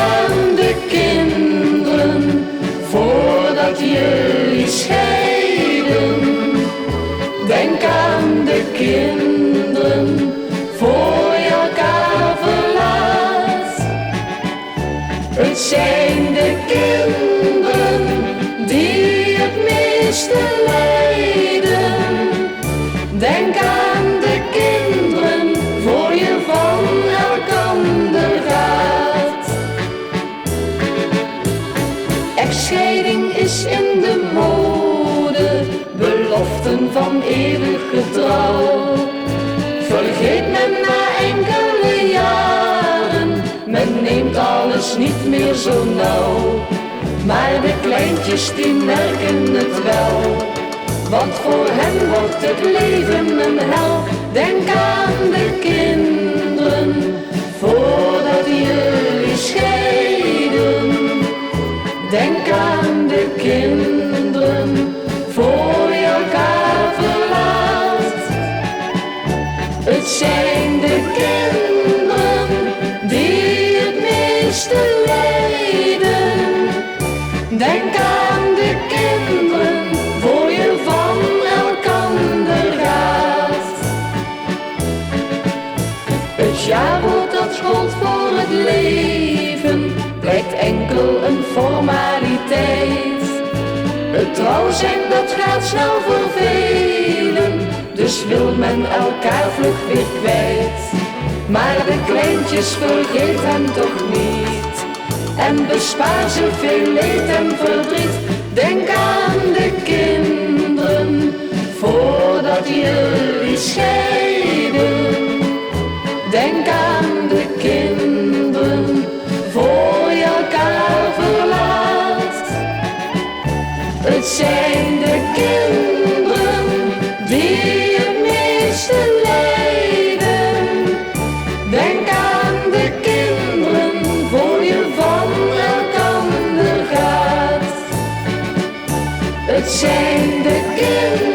aan de kinderen voordat jullie scheiden. Denk aan de kinderen voor je elkaar verlaat. Het zijn de kinderen die het meeste lijden. Denk aan de kinderen voor je van elkander gaat. Echtscheiding is in de mode, beloften van eeuwige trouw. Vergeet men na enkele jaren, men neemt alles niet meer zo nauw. Maar de kleintjes die merken het wel, want voor hen wordt het leven een hel. Denk aan de kinderen voordat jullie scheiden. Denk aan de kinderen voor je elkaar verlaat. Het zijn de kinderen die het meeste lijden. Denk aan de kinderen voor je van elkander gaat. Het jaarwoord dat gold voor het leven blijkt enkel een formaliteit. Het trouw zijn dat gaat snel vervelen, dus wil men elkaar vlug weer kwijt. Maar de kleintjes vergeet hem toch niet en bespaar ze veel leed en verdriet. Denk aan de kinderen voordat jullie scheiden. Denk aan de kinderen voor je elkaar verlaat. Het zijn de kinderen die het meeste lijden. Denk aan de kinderen voor je van elkander gaat. Het zijn de kinderen